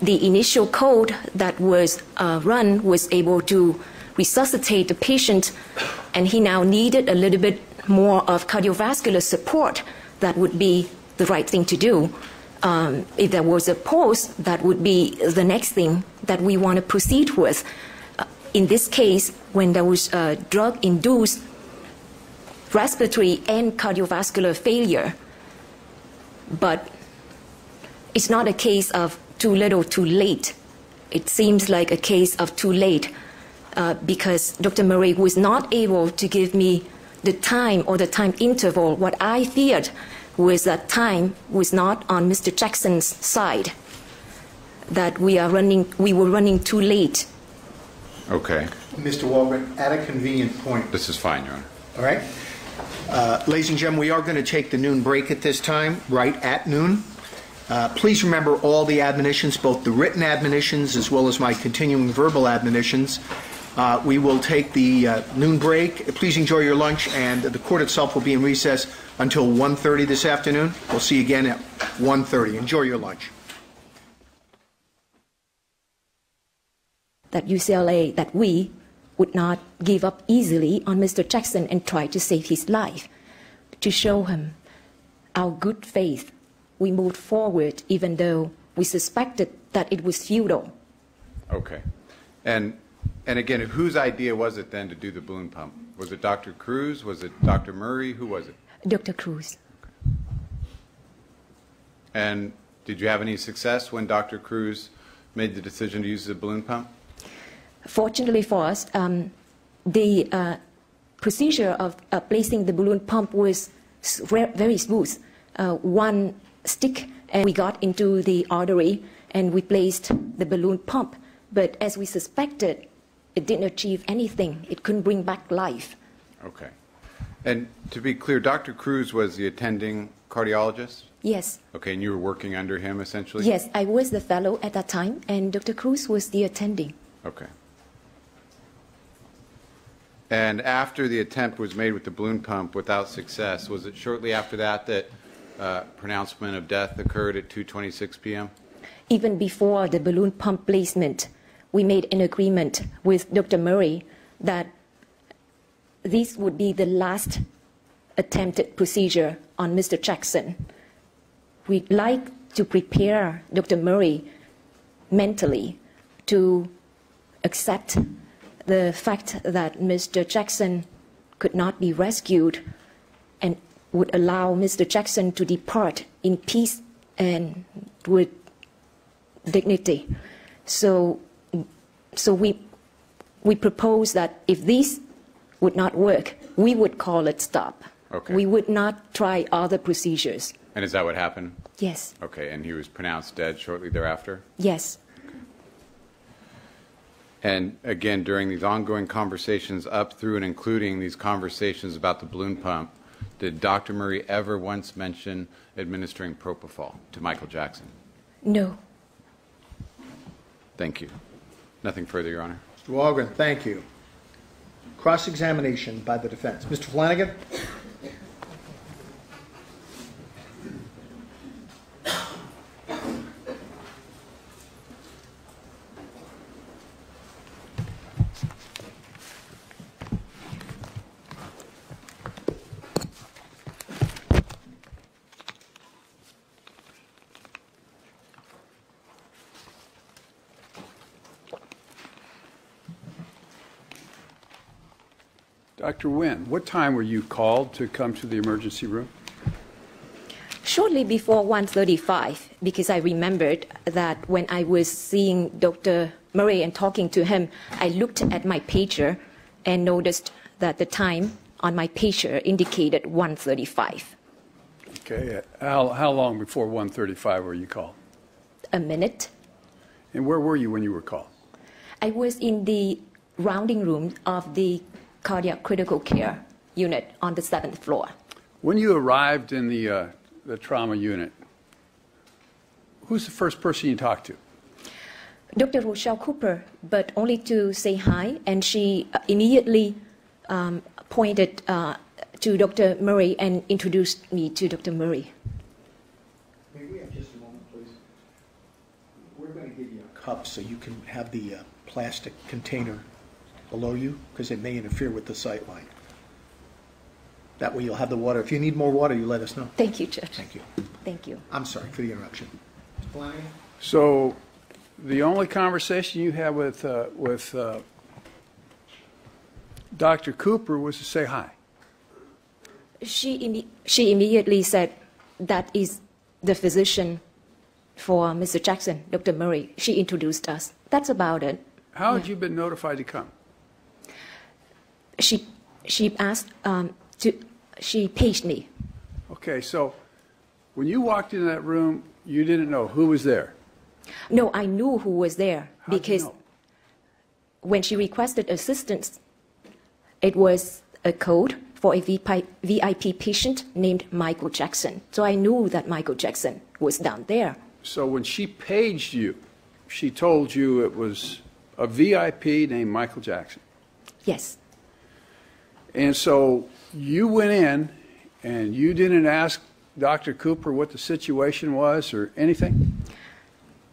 the initial code that was run was able to resuscitate the patient, and he now needed a little bit more of cardiovascular support. That would be the right thing to do. If there was a pause, that would be the next thing that we want to proceed with. In this case, when there was drug-induced respiratory and cardiovascular failure, but it's not a case of too little, too late. It seems like a case of too late because Dr. Murray was not able to give me the time or the time interval. What I feared was that time was not on Mr. Jackson's side, that we were running too late. Okay. Mr. Walgren, at a convenient point. This is fine, Your Honor. All right. Ladies and gentlemen, we are going to take the noon break at this time, right at noon. Please remember all the admonitions, both the written admonitions as well as my continuing verbal admonitions. We will take the noon break. Please enjoy your lunch, and the court itself will be in recess until 1:30 this afternoon. We'll see you again at 1:30. Enjoy your lunch. That UCLA, that we would not give up easily on Mr. Jackson and try to save his life. To show him our good faith, we moved forward even though we suspected that it was futile. Okay. And again, whose idea was it then to do the balloon pump? Was it Dr. Cruz? Was it Dr. Murray? Who was it? Dr. Cruz. Okay. And did you have any success when Dr. Cruz made the decision to use the balloon pump? Fortunately for us, the procedure of placing the balloon pump was very smooth. One stick, and we got into the artery, and we placed the balloon pump. But as we suspected, it didn't achieve anything. It couldn't bring back life. Okay. And to be clear, Dr. Cruz was the attending cardiologist? Yes. Okay, and you were working under him, essentially? Yes, I was the fellow at that time, and Dr. Cruz was the attending. Okay. And after the attempt was made with the balloon pump without success, was it shortly after that that pronouncement of death occurred at 2:26 p.m.? Even before the balloon pump placement, we made an agreement with Dr. Murray that this would be the last attempted procedure on Mr. Jackson. We'd like to prepare Dr. Murray mentally to accept the fact that Mr. Jackson could not be rescued and would allow Mr. Jackson to depart in peace and with dignity. So we propose that if this would not work, we would call it stop. Okay. We would not try other procedures. And is that what happened? Yes. Okay, and he was pronounced dead shortly thereafter? Yes. And again, during these ongoing conversations up through and including these conversations about the balloon pump, did Dr. Murray ever once mention administering propofol to Michael Jackson? No. Thank you. Nothing further, Your Honor. Mr. Walgren, thank you. Cross-examination by the defense. Mr. Flanagan? Dr. Nguyen, what time were you called to come to the emergency room? Shortly before 1:35, because I remembered that when I was seeing Dr. Murray and talking to him, I looked at my pager and noticed that the time on my pager indicated 1:35. Okay. How long before 1:35 were you called? A minute. And where were you when you were called? I was in the rounding room of the cardiac critical care unit on the 7th floor. When you arrived in the trauma unit, who's the first person you talked to? Dr. Rochelle Cooper, but only to say hi, and she immediately pointed to Dr. Murray and introduced me to Dr. Murray. May we have just a moment, please? We're going to give you a cup so you can have the plastic container below you, because it may interfere with the sight line. That way you'll have the water. If you need more water, you let us know. Thank you, Judge. Thank you. Thank you. I'm sorry for the interruption. Mr. Flanagan? So the only conversation you had with Dr. Cooper was to say hi. She immediately said, that is the physician for Mr. Jackson, Dr. Murray. She introduced us. That's about it. How had you been notified to come? She asked she paged me. Okay, so when you walked into that room, you didn't know who was there? No, I knew who was there How'd because you know? when she requested assistance, it was a code for a VIP patient named Michael Jackson. So I knew that Michael Jackson was down there. So when she paged you, she told you it was a VIP named Michael Jackson. Yes. And so you went in and you didn't ask Dr. Cooper what the situation was or anything?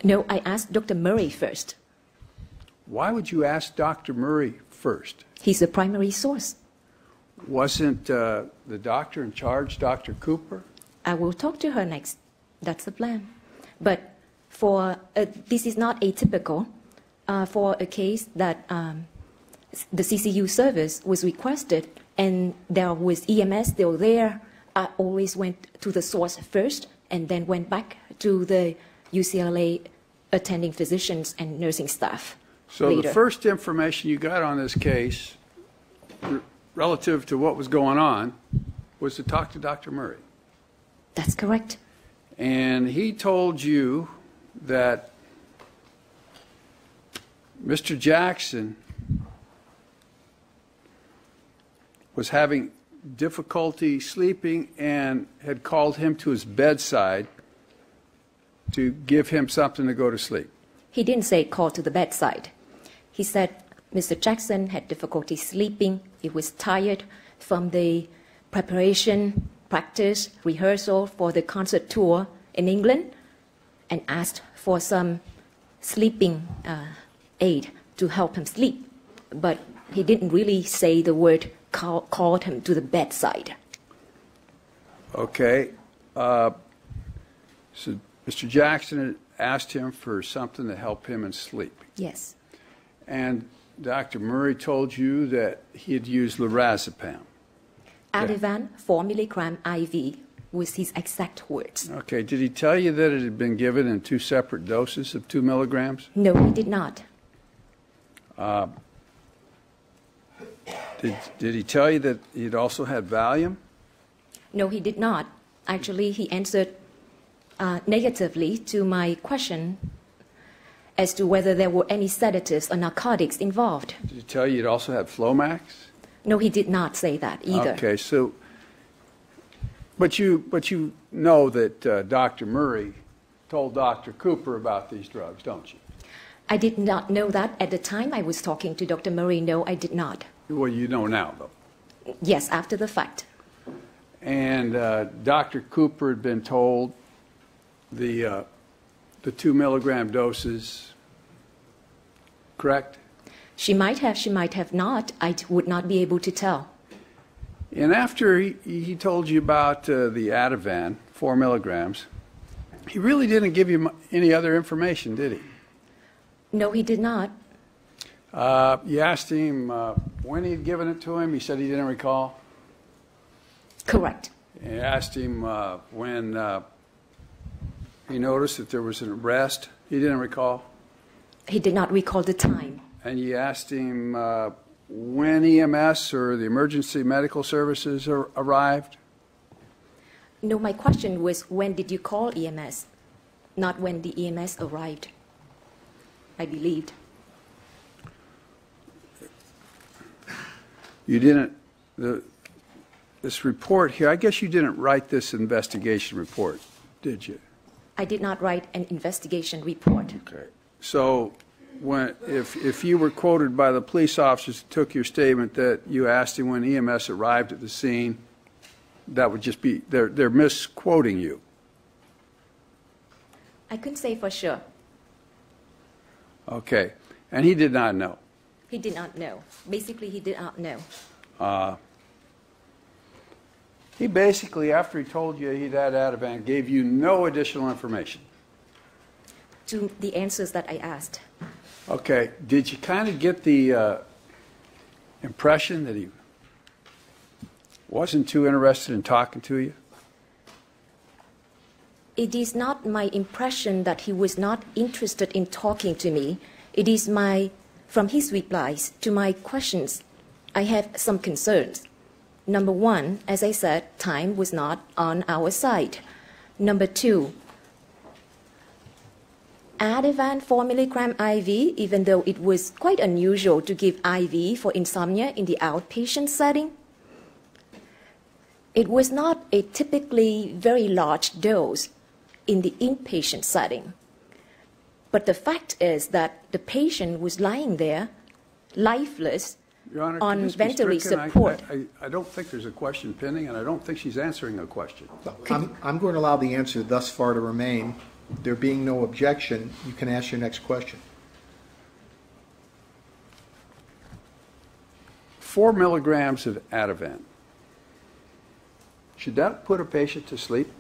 No, I asked Dr. Murray first. Why would you ask Dr. Murray first? He's the primary source. Wasn't the doctor in charge Dr. Cooper? I will talk to her next. That's the plan. But for this is not atypical for a case that the CCU service was requested and there was EMS still there. I always went to the source first and then went back to the UCLA attending physicians and nursing staff. So later. The first information you got on this case relative to what was going on was to talk to Dr. Murray. That's correct. And he told you that Mr. Jackson was having difficulty sleeping and had called him to his bedside to give him something to go to sleep. He didn't say call to the bedside. He said Mr. Jackson had difficulty sleeping. He was tired from the preparation, practice, rehearsal for the concert tour in England and asked for some sleeping aid to help him sleep. But he didn't really say the word called him to the bedside. Okay. So Mr. Jackson had asked him for something to help him in sleep. Yes. And Dr. Murray told you that he had used lorazepam. Ativan 4 milligram IV was his exact words. Okay. Did he tell you that it had been given in 2 separate doses of 2 milligrams? No, he did not. Did he tell you that he'd also had Valium? No, he did not. Actually, he answered negatively to my question as to whether there were any sedatives or narcotics involved. Did he tell you he'd also had Flomax? No, he did not say that either. Okay, so, but you know that Dr. Murray told Dr. Cooper about these drugs, don't you? I did not know that at the time I was talking to Dr. Murray. No, I did not. Well, you know now, though. Yes, after the fact. And Dr. Cooper had been told the 2 milligram doses, correct? She might have not. I would not be able to tell. And after he told you about the Ativan, 4 milligrams, he really didn't give you any other information, did he? No, he did not. You asked him when he had given it to him. He said he didn't recall. Correct. You asked him when he noticed that there was an arrest. He didn't recall. He did not recall the time. And you asked him when EMS or the emergency medical services arrived. No, my question was when did you call EMS, not when the EMS arrived. I believed. You didn't, this report here, I guess you didn't write this investigation report, did you? I did not write an investigation report. Okay. So if you were quoted by the police officers who took your statement that you asked him when EMS arrived at the scene, that would just be, they're misquoting you. I couldn't say for sure. Okay. And he did not know? He did not know. Basically, he did not know. He basically, after he told you he'd had Ativan, gave you no additional information? To the answers that I asked. Okay. Did you kind of get the impression that he wasn't too interested in talking to you? It is not my impression that he was not interested in talking to me. It is from his replies to my questions, I have some concerns. Number one, as I said, time was not on our side. Number two, Ativan 4 milligram IV, even though it was quite unusual to give IV for insomnia in the outpatient setting, it was not a typically very large dose in the inpatient setting. But the fact is that the patient was lying there, lifeless, Your Honor, on could this be ventilator stricken? support. I don't think there's a question pending, and I don't think she's answering a question. I'm going to allow the answer thus far to remain. There being no objection, you can ask your next question. 4 milligrams of Ativan. Should that put a patient to sleep?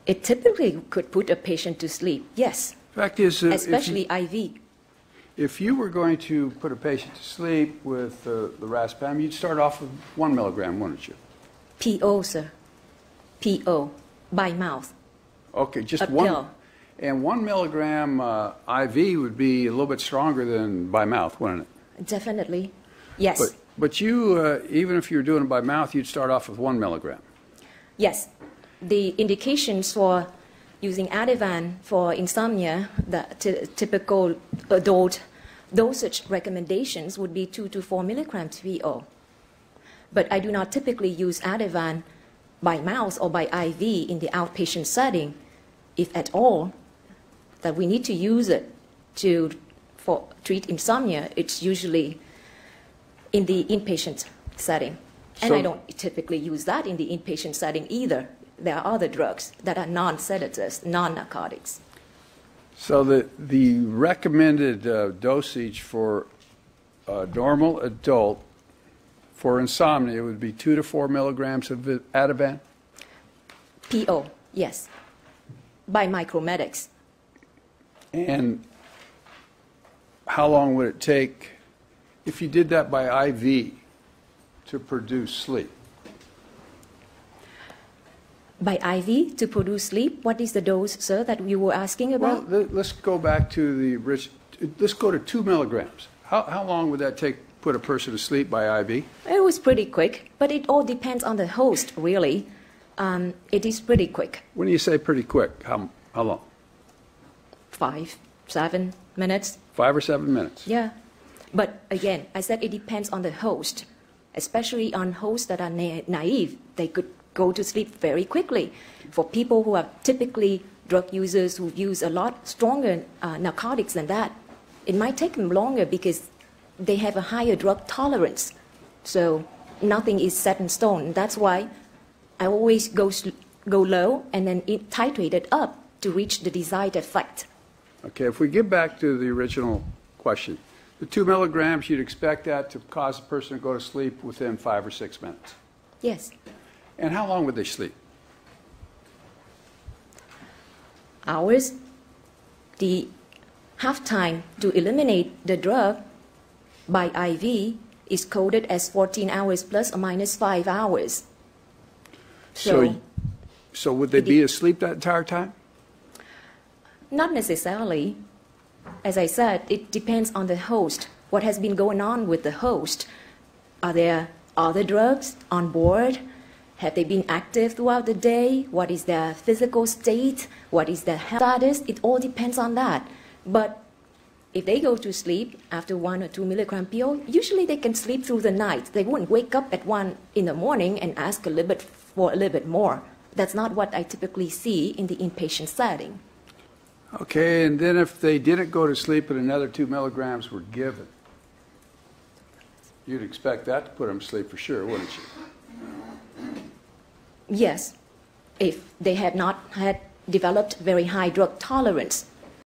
It typically could put a patient to sleep, yes, Fact is, especially IV. if you were going to put a patient to sleep with the raspam, you'd start off with 1 milligram, wouldn't you? PO, sir. PO, by mouth. Okay, just A one. pill. And 1 milligram IV would be a little bit stronger than by mouth, wouldn't it? Definitely, yes. But you, even if you were doing it by mouth, you'd start off with 1 milligram. Yes, the indications for using Ativan for insomnia, the typical adult dosage recommendations would be 2 to 4 milligrams PO. But I do not typically use Ativan by mouth or by IV in the outpatient setting, if at all, that we need to use it to treat insomnia. It's usually in the inpatient setting. And I don't typically use that in the inpatient setting either. There are other drugs that are non-sedatives, non-narcotics. So the recommended dosage for a normal adult for insomnia would be 2 to 4 milligrams of Ativan? PO, yes, by micromedics. And how long would it take, if you did that by IV, to produce sleep? By IV to produce sleep, what is the dose, sir, that you were asking about? Well, let's go back to let's go to 2 milligrams. How long would that take to put a person to sleep by IV? It was pretty quick, but it all depends on the host, really. It is pretty quick. When you say pretty quick, how long? 5, 7 minutes. 5 or 7 minutes? Yeah. But again, I said it depends on the host, especially on hosts that are naive. They could go to sleep very quickly. For people who are typically drug users who use a lot stronger narcotics than that, it might take them longer because they have a higher drug tolerance. So nothing is set in stone. That's why I always go low and then titrate it up to reach the desired effect. Okay, if we get back to the original question, the 2 milligrams, you'd expect that to cause a person to go to sleep within 5 or 6 minutes. Yes. And how long would they sleep? Hours. The half time to eliminate the drug by IV is coded as 14 hours plus or minus 5 hours. So would they be asleep that entire time? Not necessarily. As I said, it depends on the host. What has been going on with the host? Are there other drugs on board? Have they been active throughout the day? What is their physical state? What is their health status? It all depends on that. But if they go to sleep after 1 or 2 milligram PO, usually they can sleep through the night. They wouldn't wake up at 1 in the morning and ask for a little bit more. That's not what I typically see in the inpatient setting. Okay, and then if they didn't go to sleep and another 2 milligrams were given, you'd expect that to put them to sleep for sure, wouldn't you? Yes, if they have not had developed very high drug tolerance.